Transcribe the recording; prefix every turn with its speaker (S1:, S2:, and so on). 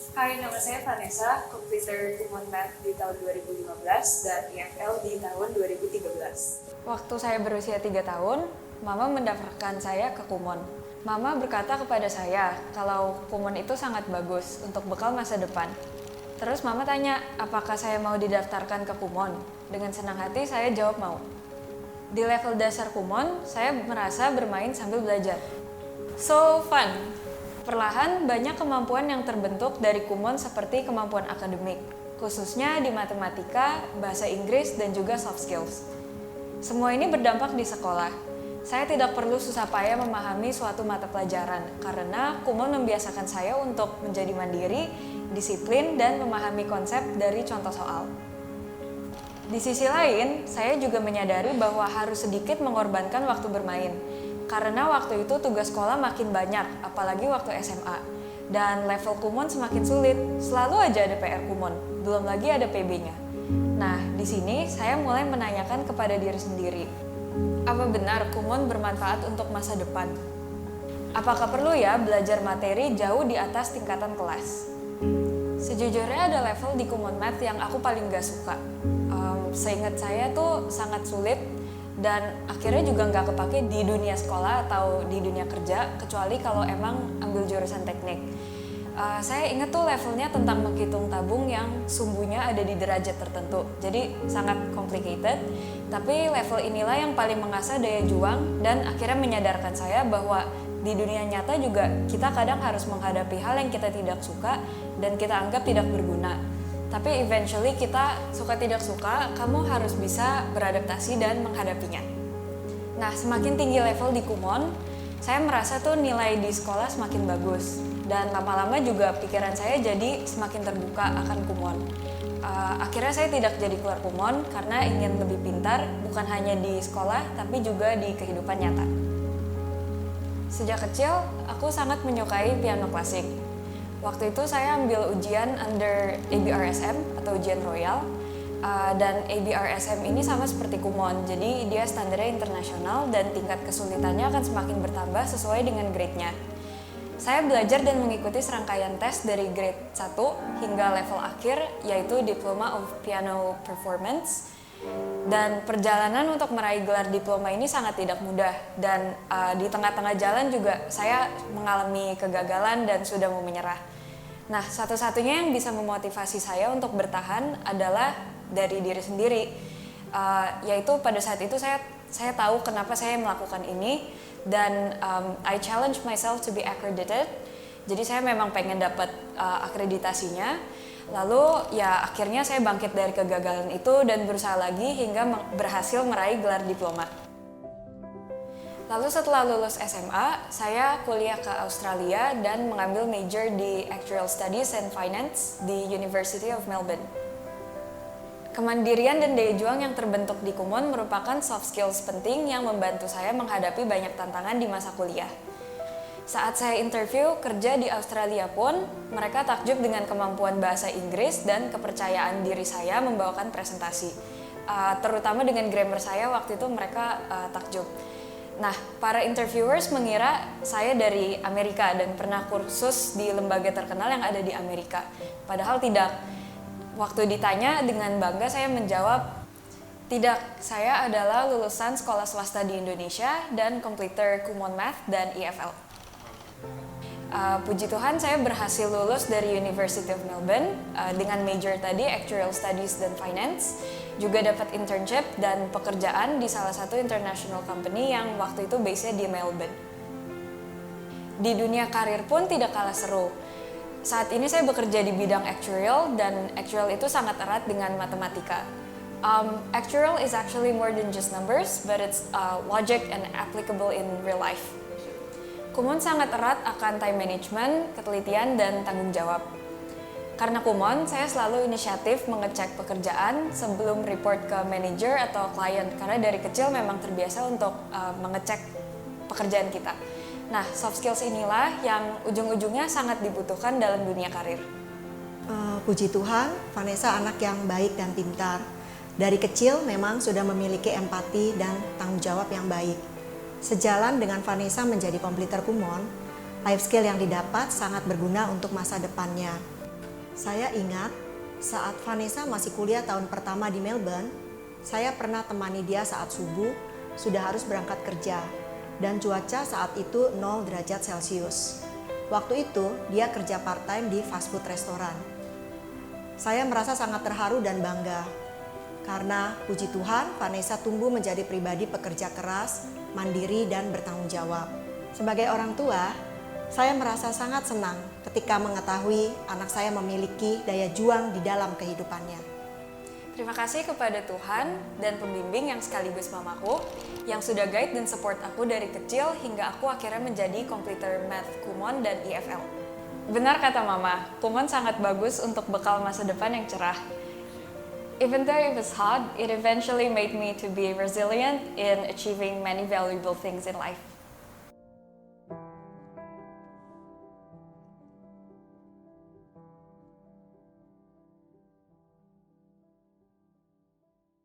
S1: Hai, nama saya Vanessa, komputer Kumon Math di tahun 2015 dan EFL di tahun 2013.
S2: Waktu saya berusia 3 tahun, Mama mendaftarkan saya ke Kumon. Mama berkata kepada saya kalau Kumon itu sangat bagus untuk bekal masa depan. Terus Mama tanya, apakah saya mau didaftarkan ke Kumon? Dengan senang hati saya jawab mau. Di level dasar Kumon, saya merasa bermain sambil belajar. So fun! Perlahan banyak kemampuan yang terbentuk dari Kumon seperti kemampuan akademik, khususnya di matematika, bahasa Inggris, dan juga soft skills. Semua ini berdampak di sekolah. Saya tidak perlu susah payah memahami suatu mata pelajaran karena Kumon membiasakan saya untuk menjadi mandiri, disiplin, dan memahami konsep dari contoh soal. Di sisi lain, saya juga menyadari bahwa harus sedikit mengorbankan waktu bermain. Karena waktu itu tugas sekolah makin banyak, apalagi waktu SMA. Dan level Kumon semakin sulit, selalu aja ada PR Kumon, belum lagi ada PB-nya. Nah, di sini saya mulai menanyakan kepada diri sendiri, apa benar Kumon bermanfaat untuk masa depan? Apakah perlu ya belajar materi jauh di atas tingkatan kelas? Sejujurnya ada level di Kumon Math yang aku paling gak suka. Seingat saya tuh sangat sulit, dan akhirnya juga nggak kepake di dunia sekolah atau di dunia kerja, kecuali kalau emang ambil jurusan teknik. Saya ingat tuh levelnya tentang menghitung tabung yang sumbunya ada di derajat tertentu, jadi sangat complicated. Tapi level inilah yang paling mengasah daya juang dan akhirnya menyadarkan saya bahwa di dunia nyata juga kita kadang harus menghadapi hal yang kita tidak suka dan kita anggap tidak berguna. Tapi eventually kita suka tidak suka, kamu harus bisa beradaptasi dan menghadapinya. Nah, semakin tinggi level di Kumon, saya merasa tuh nilai di sekolah semakin bagus. Dan lama-lama juga pikiran saya jadi semakin terbuka akan Kumon. Akhirnya saya tidak jadi keluar Kumon karena ingin lebih pintar, bukan hanya di sekolah, tapi juga di kehidupan nyata. Sejak kecil, aku sangat menyukai piano klasik. Waktu itu saya ambil ujian under ABRSM atau ujian royal, dan ABRSM ini sama seperti Kumon, jadi dia standarnya internasional dan tingkat kesulitannya akan semakin bertambah sesuai dengan grade-nya. Saya belajar dan mengikuti serangkaian tes dari grade 1 hingga level akhir, yaitu Diploma of Piano Performance. Dan perjalanan untuk meraih gelar diploma ini sangat tidak mudah, dan di tengah-tengah jalan juga saya mengalami kegagalan dan sudah mau menyerah. Nah, satu-satunya yang bisa memotivasi saya untuk bertahan adalah dari diri sendiri, yaitu pada saat itu saya tahu kenapa saya melakukan ini, dan I challenge myself to be accredited. Jadi saya memang pengen dapat akreditasinya. Lalu ya akhirnya saya bangkit dari kegagalan itu dan berusaha lagi hingga berhasil meraih gelar diploma. Lalu setelah lulus SMA, saya kuliah ke Australia dan mengambil major di Actuarial Studies and Finance di University of Melbourne. Kemandirian dan daya juang yang terbentuk di Kumon merupakan soft skills penting yang membantu saya menghadapi banyak tantangan di masa kuliah. Saat saya interview kerja di Australia pun, mereka takjub dengan kemampuan bahasa Inggris dan kepercayaan diri saya membawakan presentasi. Terutama dengan grammar saya waktu itu mereka takjub. Nah, para interviewers mengira saya dari Amerika dan pernah kursus di lembaga terkenal yang ada di Amerika. Padahal tidak. Waktu ditanya dengan bangga saya menjawab, tidak, saya adalah lulusan sekolah swasta di Indonesia dan kompleter Kumon Math dan EFL. Puji Tuhan saya berhasil lulus dari University of Melbourne dengan major tadi Actuarial Studies dan Finance, juga dapat internship dan pekerjaan di salah satu international company yang waktu itu base-nya di Melbourne. Di dunia karir pun tidak kalah seru. Saat ini saya bekerja di bidang actuarial dan actuarial itu sangat erat dengan matematika. Actuarial is actually more than just numbers, but it's logic and applicable in real life. Kumon sangat erat akan time management, ketelitian, dan tanggung jawab. Karena Kumon, saya selalu inisiatif mengecek pekerjaan sebelum report ke manager atau klien, karena dari kecil memang terbiasa untuk mengecek pekerjaan kita. Nah, soft skills inilah yang ujung-ujungnya sangat dibutuhkan dalam dunia karir.
S3: Puji Tuhan, Vanessa anak yang baik dan pintar. Dari kecil memang sudah memiliki empati dan tanggung jawab yang baik. Sejalan dengan Vanessa menjadi kompleter Kumon, life skill yang didapat sangat berguna untuk masa depannya. Saya ingat saat Vanessa masih kuliah tahun pertama di Melbourne, saya pernah temani dia saat subuh sudah harus berangkat kerja dan cuaca saat itu 0 derajat Celcius. Waktu itu dia kerja part-time di fast food restoran. Saya merasa sangat terharu dan bangga karena puji Tuhan Vanessa tumbuh menjadi pribadi pekerja keras, mandiri dan bertanggung jawab. Sebagai orang tua, saya merasa sangat senang ketika mengetahui anak saya memiliki daya juang di dalam kehidupannya.
S2: Terima kasih kepada Tuhan dan pembimbing yang sekaligus mamaku yang sudah guide dan support aku dari kecil hingga aku akhirnya menjadi completer Math Kumon dan EFL. Benar kata Mama, Kumon sangat bagus untuk bekal masa depan yang cerah. Even though it was hard, it eventually made me to be resilient in achieving many valuable things in life.